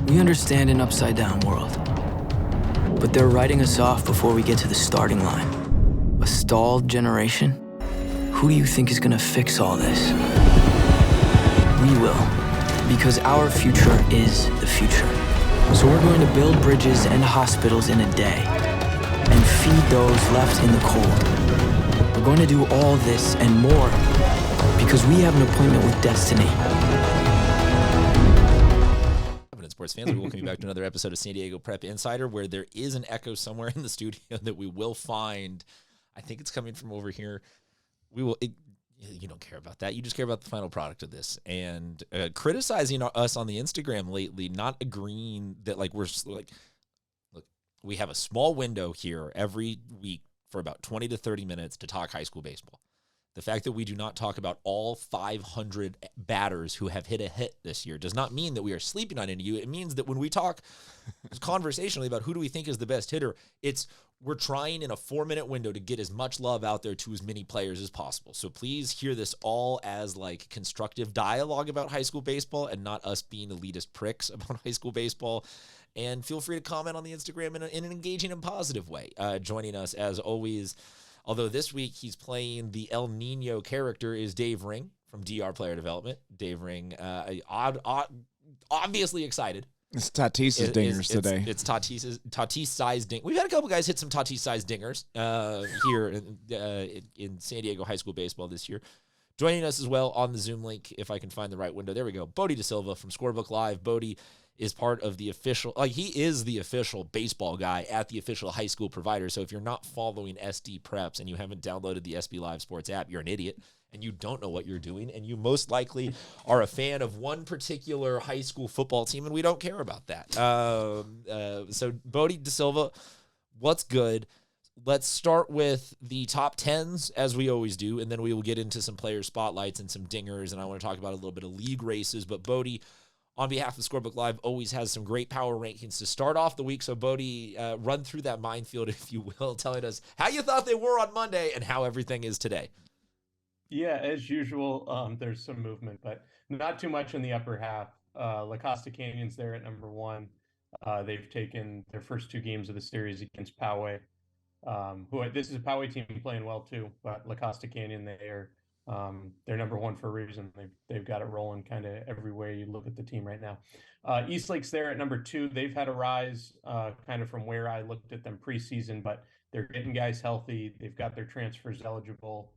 We understand an upside-down world, but they're writing us off before we get to the starting line. A stalled generation? Who do you think is gonna fix all this? We will, because our future is the future. So we're going to build bridges and hospitals in a day, and feed those left in the cold. We're going to do all this and more, because we have an appointment with destiny. Sports fans, we welcome you back to another episode of San Diego Prep Insider, where there is an echo somewhere in the studio that we will find. I think it's coming from over here. You don't care about that. You just care about the final product of this. And criticizing us on the Instagram lately, not agreeing that look, we have a small window here every week for about 20 to 30 minutes to talk high school baseball. The fact that we do not talk about all 500 batters who have hit a hit this year does not mean that we are sleeping on any of you. It means that when we talk conversationally about who do we think is the best hitter, we're trying in a 4-minute window to get as much love out there to as many players as possible. So please hear this all as like constructive dialogue about high school baseball and not us being elitist pricks about high school baseball. And feel free to comment on the Instagram in an engaging and positive way. Joining us as always, although this week he's playing the El Nino character, is Dave Ring from DR Player Development. Dave Ring, obviously excited. It's Tatis's dingers today. It's Tatis-sized ding. We've had a couple guys hit some Tatis-sized dingers here in San Diego high school baseball this year. Joining us as well on the Zoom link, if I can find the right window. There we go. Bodie De Silva from Scorebook Live. Bodie is part of the official, he is the official baseball guy at the official high school provider. So if you're not following SD Preps and you haven't downloaded the SB Live Sports app, you're an idiot and you don't know what you're doing. And you most likely are a fan of one particular high school football team, and we don't care about that. So Bodie De Silva, what's good? Let's start with the top 10s, as we always do, and then we will get into some player spotlights and some dingers, and I want to talk about a little bit of league races. But Bodie, on behalf of Scorebook Live, always has some great power rankings to start off the week. So, Bodie, run through that minefield, if you will, telling us how you thought they were on Monday and how everything is today. Yeah, as usual, there's some movement, but not too much in the upper half. La Costa Canyon's there at number 1. They've taken their first 2 games of the series against Poway. This is a Poway team playing well too, but La Costa Canyon, they're number 1 for a reason. They've got it rolling kind of every way you look at the team right now. Eastlake's there at number 2. They've had a rise kind of from where I looked at them preseason, but they're getting guys healthy. They've got their transfers eligible.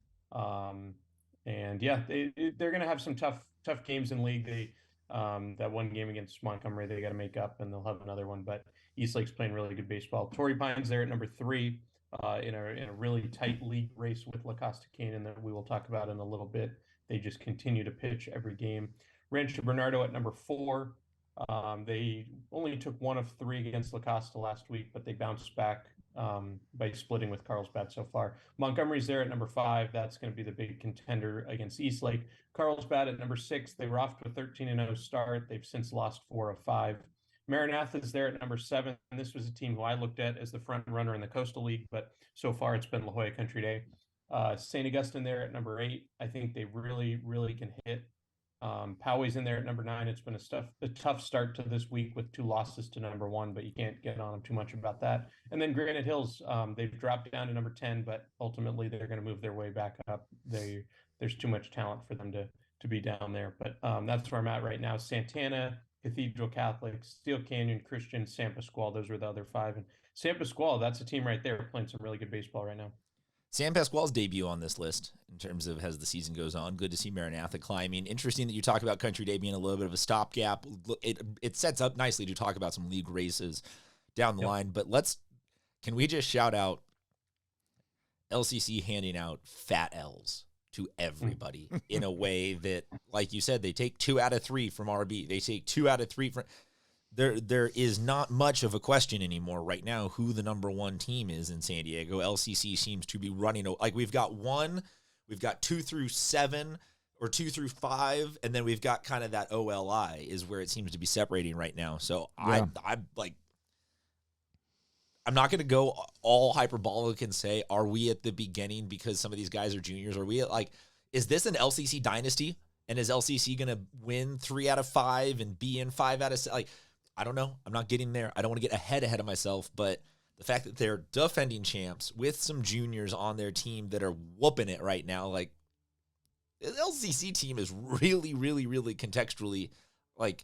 And yeah, they're going to have some tough games in league. That one game against Montgomery, they got to make up, and they'll have another one. But Eastlake's playing really good baseball. Torrey Pines there at number 3 in a really tight league race with La Costa Canyon that we will talk about in a little bit. They just continue to pitch every game. Rancho Bernardo at number 4. They only took 1 of 3 against La Costa last week, but they bounced back by splitting with Carlsbad so far. Montgomery's there at number 5. That's going to be the big contender against Eastlake. Carlsbad at number 6. They were off to a 13-0 start. They've since lost 4 of 5. Maranatha's there at number 7. And this was a team who I looked at as the front runner in the Coastal League, but so far it's been La Jolla Country Day. St. Augustine there at number 8. I think they really, really can hit. Poway's in there at number 9. It's been a tough start to this week with 2 losses to number 1, but you can't get on them too much about that. And then Granite Hills, they've dropped down to number 10, but ultimately they're going to move their way back up. There's too much talent for them to be down there. But that's where I'm at right now. Santana, Cathedral Catholic, Steel Canyon, Christian, San Pasqual. Those were the other 5. And San Pasqual, that's a team right there playing some really good baseball right now. San Pasqual's debut on this list in terms of as the season goes on. Good to see Maranatha climbing. Interesting that you talk about Country Day being a little bit of a stopgap. It sets up nicely to talk about some league races down the line. But can we just shout out LCC handing out fat L's to everybody in a way that, like you said, they take 2 out of 3 from RB. They take 2 out of 3 from... There is not much of a question anymore right now who the number 1 team is in San Diego. LCC seems to be running like we've got 2 through 7 or 2 through 5, and then we've got kind of that OLI is where it seems to be separating right now. So yeah. I'm not going to go all hyperbolic and say, are we at the beginning because some of these guys are juniors? Are we at is this an LCC dynasty? And is LCC going to win 3 out of 5 and be in 5 out of 6? I don't know. I'm not getting there. I don't want to get ahead of myself, but the fact that they're defending champs with some juniors on their team that are whooping it right now, like the LCC team is really, really, really contextually like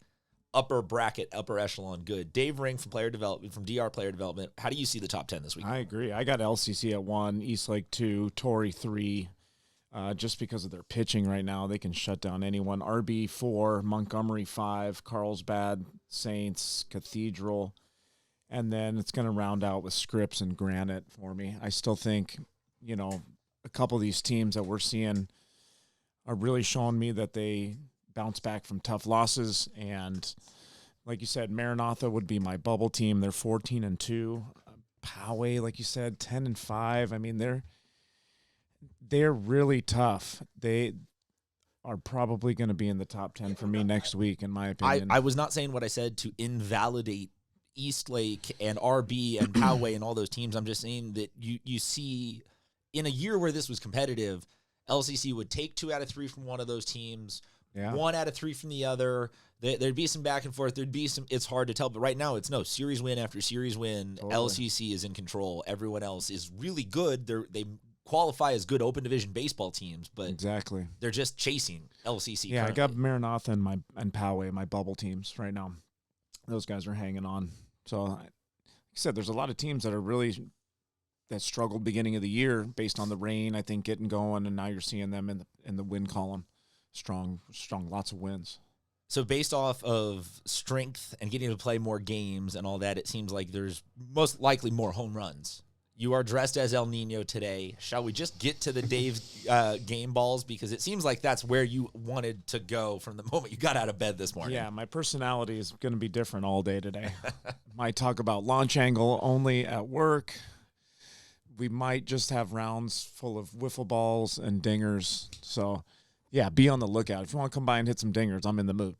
upper bracket, upper echelon good. Dave Ring from player development, from DR player development. How do you see the top 10 this week? I agree. I got LCC at 1, Eastlake 2, Torrey 3. Just because of their pitching right now, they can shut down anyone. RB 4, Montgomery 5, Carlsbad, Saints, Cathedral. And then it's going to round out with Scripps and Granite for me. I still think, a couple of these teams that we're seeing are really showing me that they bounce back from tough losses. And like you said, Maranatha would be my bubble team. They're 14-2. Poway, like you said, 10-5. I mean, they're really tough. They are probably going to be in the top 10 for me next week, in my opinion. I was not saying what I said to invalidate Eastlake and RB and Poway and all those teams. I'm just saying that you see in a year where this was competitive, LCC would take 2 out of 3 from one of those teams, 1 out of 3 from the other. There'd be some back and forth. There'd be some, it's hard to tell, but right now it's no series win after series win. Totally. LCC is in control. Everyone else is really good. They qualify as good open division baseball teams, but exactly they're just chasing LCC. Yeah, currently. I got Maranatha and Poway, my bubble teams right now. Those guys are hanging on. So, like I said, there's a lot of teams that struggled beginning of the year based on the rain, I think, getting going, and now you're seeing them in the win column. Strong, lots of wins. So based off of strength and getting to play more games and all that, it seems like there's most likely more home runs. You are dressed as El Nino today. Shall we just get to the Dave game balls? Because it seems like that's where you wanted to go from the moment you got out of bed this morning. Yeah, my personality is going to be different all day today. Might talk about launch angle only at work. We might just have rounds full of wiffle balls and dingers. So, yeah, be on the lookout. If you want to come by and hit some dingers, I'm in the mood.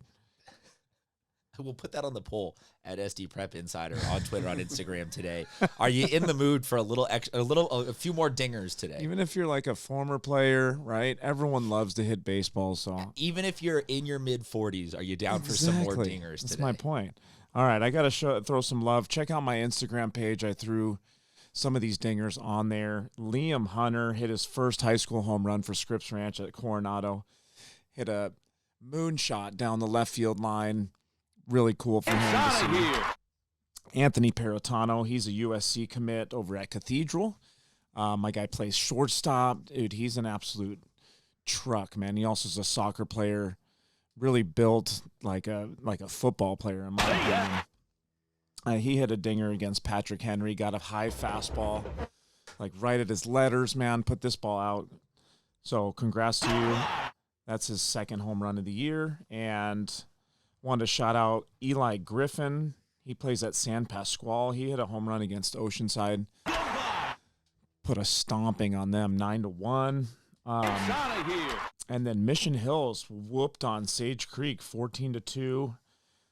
We'll put that on the poll at SD Prep Insider on Twitter, on Instagram today. Are you in the mood for a few more dingers today? Even if you're like a former player, right? Everyone loves to hit baseball. So even if you're in your mid 40s, are you down for some more dingers today? That's my point. All right, I got to throw some love. Check out my Instagram page. I threw some of these dingers on there. Liam Hunter hit his first high school home run for Scripps Ranch at Coronado. Hit a moonshot down the left field line. Really cool for him to see. Anthony Peritano, he's a USC commit over at Cathedral. My guy plays shortstop. Dude, he's an absolute truck, man. He also is a soccer player, really built like a football player, in my opinion. He hit a dinger against Patrick Henry, got a high fastball, like right at his letters, man. Put this ball out. So congrats to you. That's his second home run of the year. And wanted to shout out Eli Griffin. He plays at San Pasquale. He hit a home run against Oceanside. Put a stomping on them, 9-1. And then Mission Hills whooped on Sage Creek, 14-2.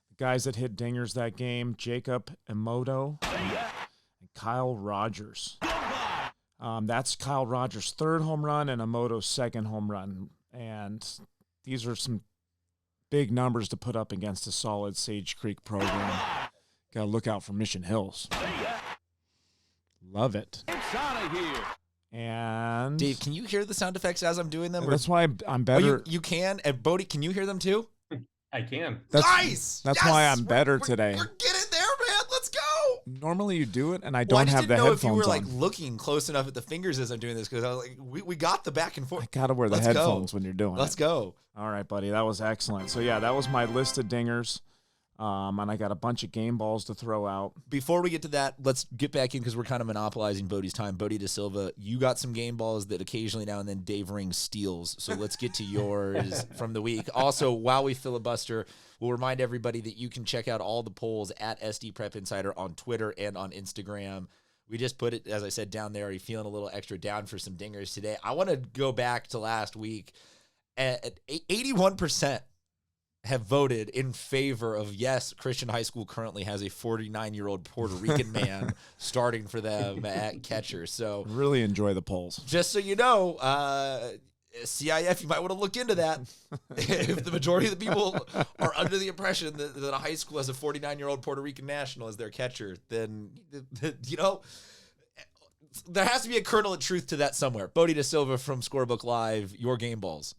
The guys that hit dingers that game, Jacob Emoto and Kyle Rogers. That's Kyle Rogers' third home run and Emoto's second home run. And these are some big numbers to put up against a solid Sage Creek program. Got to look out for Mission Hills. Love it. And Dave, can you hear the sound effects as I'm doing them? That's why I'm better. Oh, you can? And Bodie, can you hear them too? I can. Nice! That's why I'm better today. We're getting there, man. Let's go! Normally you do it, and I don't have the headphones on. I just didn't know if you were like looking close enough at the fingers as I'm doing this, because I was like, we got the back and forth. I got to wear the headphones when you're doing it. Let's go. All right, buddy. That was excellent. So, yeah, that was my list of dingers. And I got a bunch of game balls to throw out. Before we get to that, let's get back in because we're kind of monopolizing Bodie's time. Bodie De Silva, you got some game balls that occasionally now and then Dave Ring steals. So let's get to yours from the week. Also, while we filibuster, we'll remind everybody that you can check out all the polls at SD Prep Insider on Twitter and on Instagram. We just put it, as I said, down there. Are you feeling a little extra down for some dingers today? I want to go back to last week. At 81% have voted in favor of, yes, Christian High School currently has a 49-year-old Puerto Rican man starting for them at catcher. So really enjoy the polls. Just so you know, CIF, you might want to look into that. If the majority of the people are under the impression that a high school has a 49-year-old Puerto Rican national as their catcher, then, there has to be a kernel of truth to that somewhere. Bodie Da Silva from Scorebook Live, your game balls.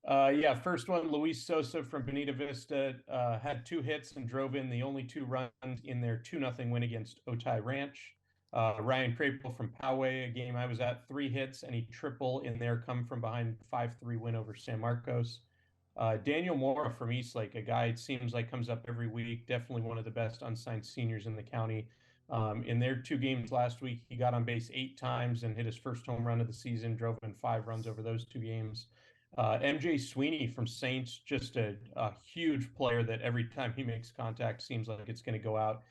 Yeah, first one, Luis Sosa from Bonita Vista had 2 hits and drove in the only 2 runs in their 2-0 win against Otay Ranch. Ryan Crapel from Poway, a game I was at, 3 hits and a triple in their come from behind 5-3 win over San Marcos. Daniel Mora from Eastlake, a guy it seems like comes up every week, definitely one of the best unsigned seniors in the county. In their 2 games last week, he got on base 8 times and hit his first home run of the season, drove in 5 runs over those 2 games. MJ Sweeney from Saints, just a huge player that every time he makes contact seems like it's going to go out.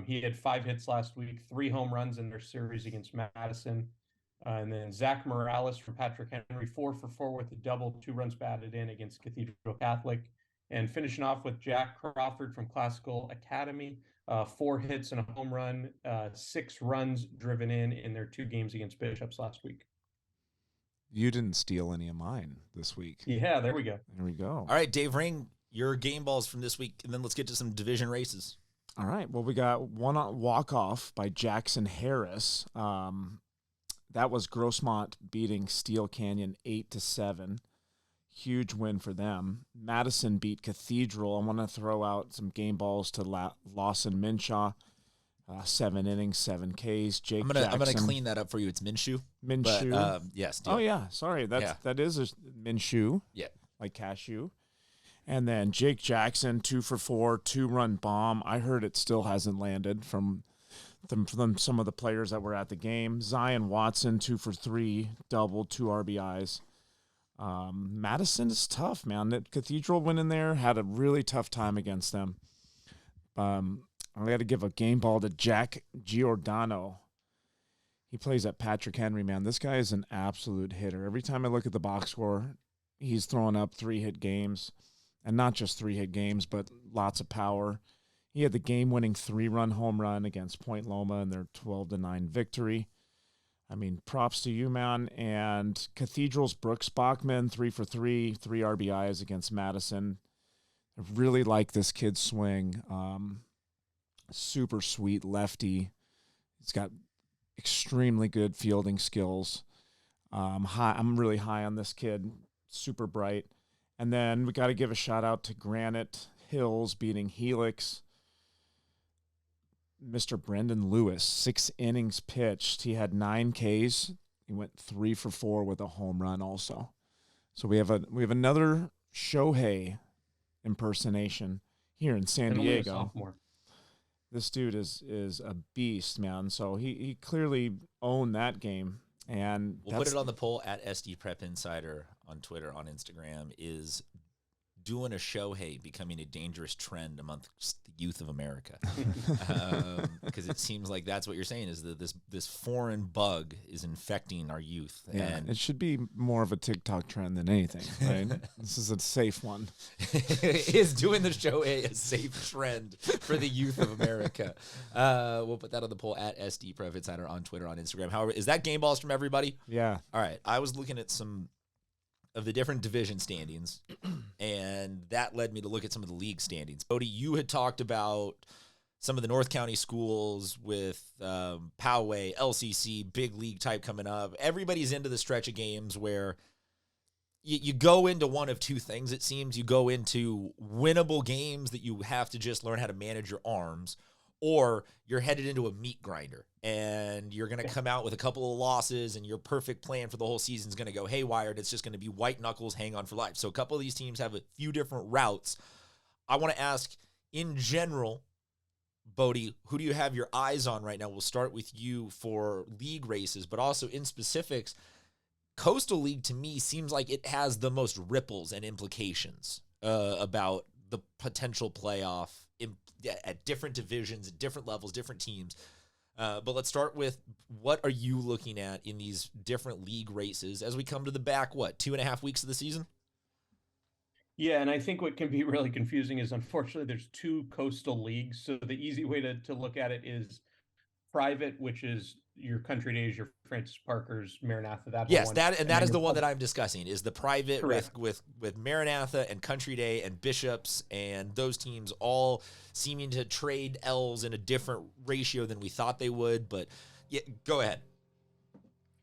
He had 5 hits last week, 3 home runs in their series against Madison. And then Zach Morales from Patrick Henry, 4 for 4 with a double, 2 runs batted in against Cathedral Catholic. And finishing off with Jack Crawford from Classical Academy, 4 hits and a home run, 6 runs driven in their 2 games against Bishops last week. You didn't steal any of mine this week. Yeah, there we go. There we go. All right, Dave Ring, your game balls from this week, and then let's get to some division races. All right. Well, we got one walk-off by Jackson Harris. That was Grossmont beating Steel Canyon 8-7. Huge win for them. Madison beat Cathedral. I want to throw out some game balls to Lawson Minshaw. 7 innings, 7 Ks. I'm gonna clean that up for you. It's Minshew. Minshew. Yes. Oh yeah. Sorry. That is a Minshew. Yeah. Like cashew. And then Jake Jackson, 2 for 4, 2-run bomb. I heard it still hasn't landed from some of the players that were at the game. Zion Watson, 2 for 3, double, 2 RBIs. Madison is tough, man. The Cathedral went in there, had a really tough time against them. I got to give a game ball to Jack Giordano. He plays at Patrick Henry, man. This guy is an absolute hitter. Every time I look at the box score, he's throwing up 3-hit games. And not just 3-hit games, but lots of power. He had the game-winning 3-run home run against Point Loma in their 12-9 victory. I mean, props to you, man. And Cathedral's Brooks Bachman, 3 for 3, 3 RBIs against Madison. I really like this kid's swing. Super sweet lefty. He's got extremely good fielding skills. I'm really high on this kid. Super bright. And then we got to give a shout out to Granite Hills beating Helix. Mr. Brendan Lewis, 6 innings pitched. He had 9 Ks. He went 3 for 4 with a home run also. So we have another Shohei impersonation here in San Diego. This dude is a beast, man. So he clearly owned that game. And we'll put it on the poll at SD Prep Insider on Twitter, on Instagram. Is doing a Shohei becoming a dangerous trend amongst the youth of America? Because it seems like that's what you're saying, is that this foreign bug is infecting our youth. Yeah, and it should be more of a TikTok trend than anything, right? This is a safe one. Is doing the Shohei a safe trend for the youth of America? We'll put that on the poll at SD Prep Insider on Twitter, on Instagram. However, is that game balls from everybody? Yeah. All right. I was looking at some of the different division standings, and that led me to look at some of the league standings. Bodie, you had talked about some of the North County schools with Poway, LCC, big league type coming up. Everybody's into the stretch of games where you go into one of two things, it seems. You go into winnable games that you have to just learn how to manage your arms, or you're headed into a meat grinder and you're going to come out with a couple of losses and your perfect plan for the whole season is going to go haywire, and it's just going to be white knuckles, hang on for life. So a couple of these teams have a few different routes. I want to ask, in general, Bodie, who do you have your eyes on right now? We'll start with you for league races, but also in specifics. Coastal League, to me, seems like it has the most ripples and implications about the potential playoff at different divisions, at different levels, different teams. But let's start with, what are you looking at in these different league races as we come to the back, 2.5 weeks of the season? Yeah, and I think what can be really confusing is, unfortunately, there's 2 coastal leagues. So the easy way to look at it is private, which is your Country Days, your Francis Parker's, Maranatha. That's the Yes, one. that is your the one that I'm discussing. Is the private Correct. with Maranatha and Country Day and Bishops and those teams all seeming to trade L's in a different ratio than we thought they would. But yeah, go ahead.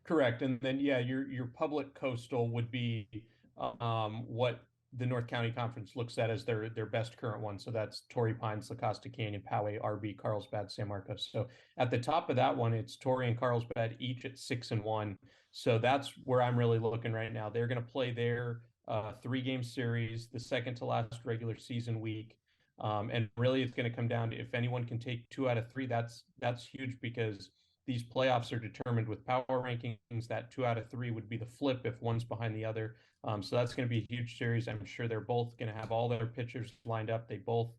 Correct. And then, yeah, your public coastal would be what the North County Conference looks at as their best current one. So that's Torrey Pines, La Costa Canyon, Poway, RB, Carlsbad, San Marcos. So at the top of that one, it's Torrey and Carlsbad each at 6-1. So that's where I'm really looking right now. They're going to play their 3-game series, the second to last regular season week. And really, it's going to come down to if anyone can take 2 out of 3. That's huge because these playoffs are determined with power rankings. That 2 out of 3 would be the flip if one's behind the other. So that's going to be a huge series. I'm sure they're both going to have all their pitchers lined up. They both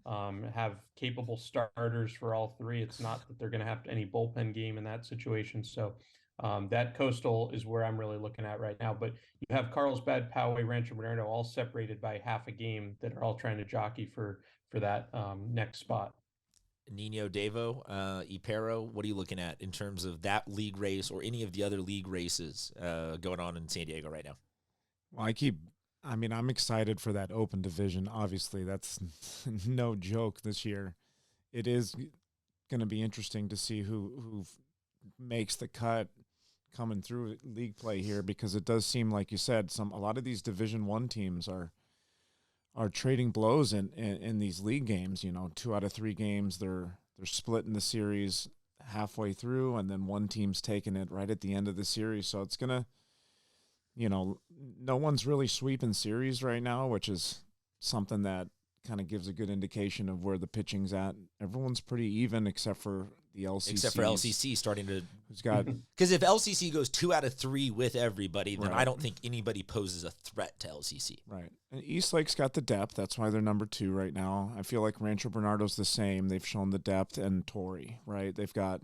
have capable starters for all 3. It's not that they're going to have any bullpen game in that situation. So that coastal is where I'm really looking at right now. But you have Carlsbad, Poway, Rancho Bernardo all separated by half a game that are all trying to jockey for that next spot. Nino Devo, Ipero, what are you looking at in terms of that league race or any of the other league races going on in San Diego right now? Well, I'm excited for that open division. Obviously, that's no joke this year. It is going to be interesting to see who makes the cut coming through league play here, because it does seem, like you said, a lot of these Division I teams are trading blows in these league games. 2 out of 3 games, they're splitting the series halfway through, and then one team's taking it right at the end of the series. So it's going to, no one's really sweeping series right now, which is something that kind of gives a good indication of where the pitching's at. Everyone's pretty even except for the LCC. Except for LCC starting to... Who's got... Because if LCC goes 2 out of 3 with everybody, then Right. I don't think anybody poses a threat to LCC. Right. And Eastlake's got the depth. That's why they're number 2 right now. I feel like Rancho Bernardo's the same. They've shown the depth, and Torrey, right? They've got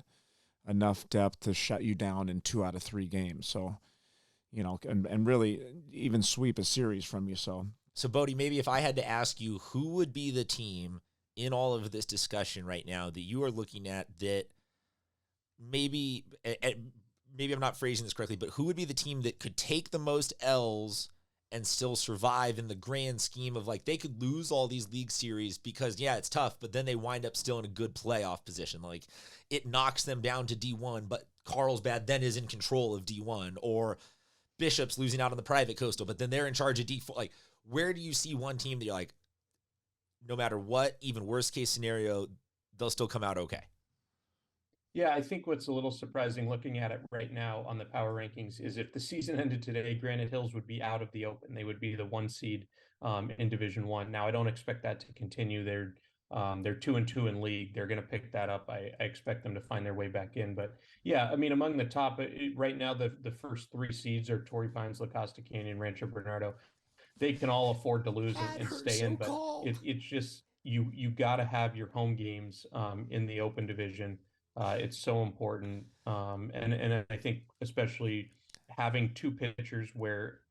enough depth to shut you down in 2 out of 3 games. So, and really even sweep a series from you. So, Bodie, maybe if I had to ask you, who would be the team in all of this discussion right now that you are looking at that maybe I'm not phrasing this correctly, but who would be the team that could take the most L's and still survive in the grand scheme of, like, they could lose all these league series because, yeah, it's tough, but then they wind up still in a good playoff position. Like, it knocks them down to D1, but Carlsbad then is in control of D1, or Bishop's losing out on the private coastal, but then they're in charge of D4. Like, where do you see one team that you're like, no matter what, even worst case scenario, they'll still come out okay? Yeah, I think what's a little surprising looking at it right now on the power rankings is if the season ended today, Granite Hills would be out of the open. They would be the 1 seed in Division I. Now, I don't expect that to continue. They're 2-2 in league. They're going to pick that up. I expect them to find their way back in. But yeah, I mean, among the top right now, the first 3 seeds are Torrey Pines, La Costa Canyon, Rancho Bernardo. They can all afford to lose and stay in, but it's just you got to have your home games in the open division. It's so important, and I think especially having 2 pitchers where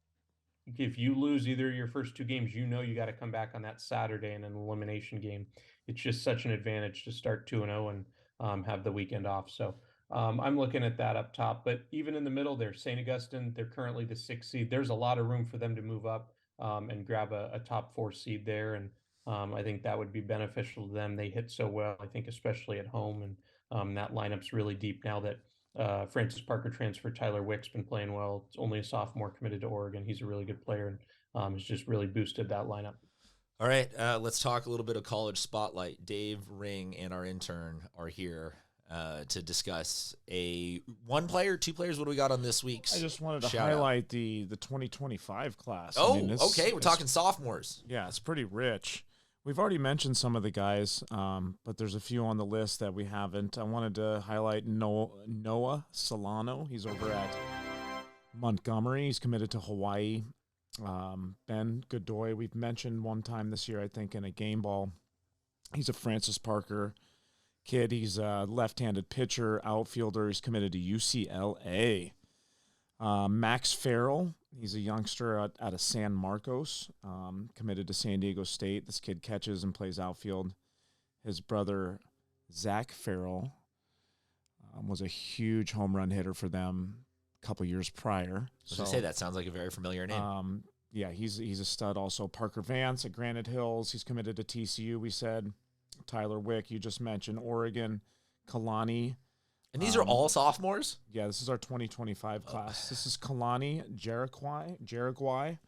if you lose either of your first 2 games, you got to come back on that Saturday in an elimination game. It's just such an advantage to start 2-0 and have the weekend off. So I'm looking at that up top, but even in the middle there, St. Augustine, they're currently the 6th seed. There's a lot of room for them to move up and grab a top 4 seed there, and I think that would be beneficial to them. They hit so well, I think, especially at home, and that lineup's really deep now that Francis Parker transferred. Tyler Wick's been playing well. It's only a sophomore committed to Oregon. He's a really good player, and has just really boosted that lineup. All right, let's talk a little bit of college spotlight. Dave Ring and our intern are here to discuss a 1 player, 2 players. What do we got on this week's? I just wanted to shout highlight the 2025 class. Oh, okay. We're talking sophomores. Yeah, it's pretty rich. We've already mentioned some of the guys, but there's a few on the list that we haven't. I wanted to highlight Noah Solano. He's over at Montgomery. He's committed to Hawaii. Ben Godoy, we've mentioned one time this year, I think, in a game ball. He's a Francis Parker kid. He's a left-handed pitcher, outfielder. He's committed to UCLA. Max Farrell, he's a youngster out of San Marcos, committed to San Diego State. This kid catches and plays outfield. His brother, Zach Farrell, was a huge home run hitter for them a couple years prior. I was going to say, that sounds like a very familiar name. Yeah, he's a stud also. Parker Vance at Granite Hills. He's committed to TCU, we said. Tyler Wick, you just mentioned. Oregon. Kalani. And these are all sophomores? Yeah, this is our 2025 class. This is Kalani Jaraguai.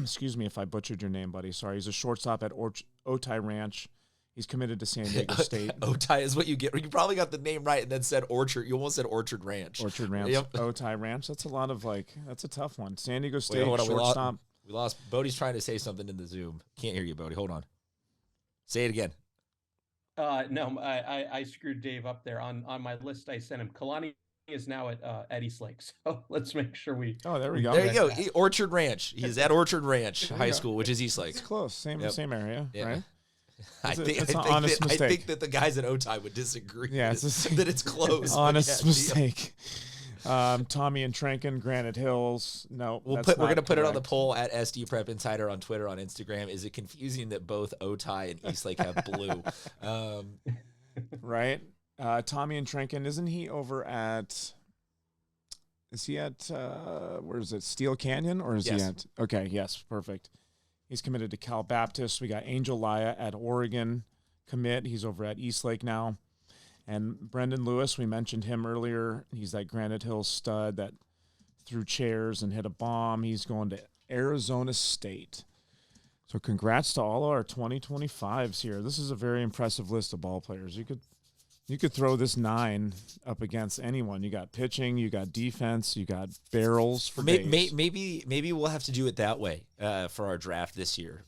Excuse me if I butchered your name, buddy. Sorry. He's a shortstop at Otay Ranch. He's committed to San Diego State. Otay is what you get. You probably got the name right and then said Orchard. You almost said Orchard Ranch. Orchard Ranch. Yep. Otay Ranch. That's a lot of that's a tough one. San Diego State, Wait, hold on. shortstop. We lost. Bodie's trying to say something in the Zoom. Can't hear you, Bodie. Hold on. Say it again. No, I screwed Dave up there. On my list I sent him. Kalani is now at Eastlake, so let's make sure we. Oh, there we go. There you go. Orchard Ranch. He's at Orchard Ranch High School, which is Eastlake. It's close. Same area, Yeah. right? I think that the guys at Otay would disagree. Yeah, that it's close. Honest mistake. Tommy and Trenken, Granite Hills. No, we're going to put it on the poll at SD Prep Insider on Twitter, on Instagram. Is it confusing that both Otay and Eastlake have blue? Right. Tommy and Trenken, isn't he over at? Is he at? Where is it? Steel Canyon, or is he at? Okay, yes, perfect. He's committed to Cal Baptist. We got Angel Laya at Oregon commit. He's over at Eastlake now. And Brendan Lewis, we mentioned him earlier. He's that Granite Hills stud that threw chairs and hit a bomb. He's going to Arizona State. So congrats to all our 2025s here. This is a very impressive list of ball players. You could throw this 9 up against anyone. You got pitching, you got defense, you got barrels for days. Maybe we'll have to do it that way for our draft this year.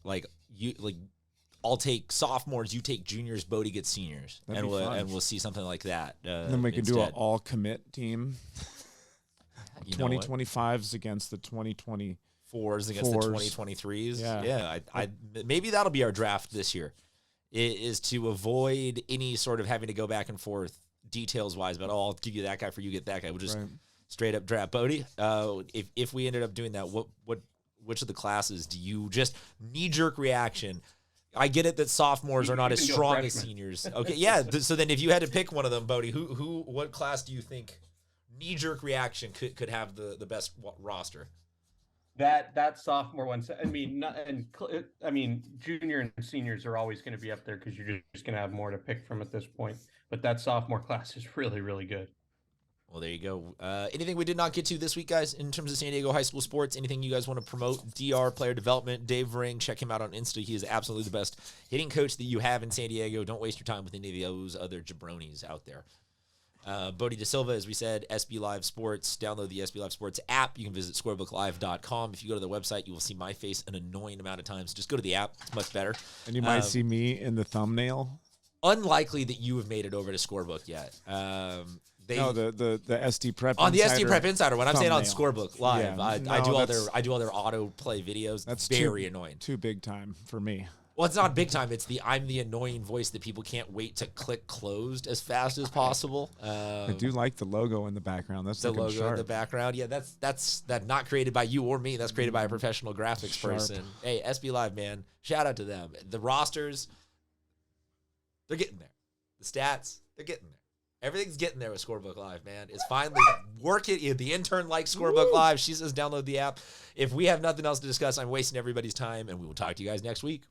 I'll take sophomores, you take juniors, Bodie gets seniors, and we'll see something like that. And then we can do an all commit team. 2025s against the 2024s against the 2023s. Yeah. Maybe that'll be our draft this year. Is to avoid any sort of having to go back and forth details wise, but I'll give you that guy for you get that guy. We'll just straight up draft. Bodie, if we ended up doing that, which of the classes do you just knee-jerk reaction? I get it that sophomores are not as strong as seniors. Okay, yeah. So then, if you had to pick one of them, Bodie, what class do you think knee-jerk reaction could have the best roster? That sophomore one. I mean, junior and seniors are always going to be up there because you're just going to have more to pick from at this point. But that sophomore class is really, really good. Well, there you go. Anything we did not get to this week, guys, in terms of San Diego high school sports? Anything you guys want to promote? DR, player development, Dave Ring, check him out on Insta. He is absolutely the best hitting coach that you have in San Diego. Don't waste your time with any of those other jabronis out there. Bodie De Silva, as we said, SB Live Sports. Download the SB Live Sports app. You can visit scorebooklive.com. If you go to the website, you will see my face an annoying amount of times. Just go to the app. It's much better. And you might see me in the thumbnail. Unlikely that you have made it over to Scorebook yet. The SD Prep on the Insider SD Prep Insider. When I'm saying on thumbnail. Scorebook Live, Yeah. I do all their autoplay videos. That's very annoying. Too big time for me. Well, it's not big time. It's I'm the annoying voice that people can't wait to click closed as fast as possible. I do like the logo in the background. That's the logo in the background. Yeah, that's not created by you or me. That's created by a professional graphics person. Hey, SB Live, man, shout out to them. The rosters, they're getting there. The stats, they're getting there. Everything's getting there with Scorebook Live, man. It's finally working. The intern likes Scorebook Live. She says download the app. If we have nothing else to discuss, I'm wasting everybody's time, and we will talk to you guys next week.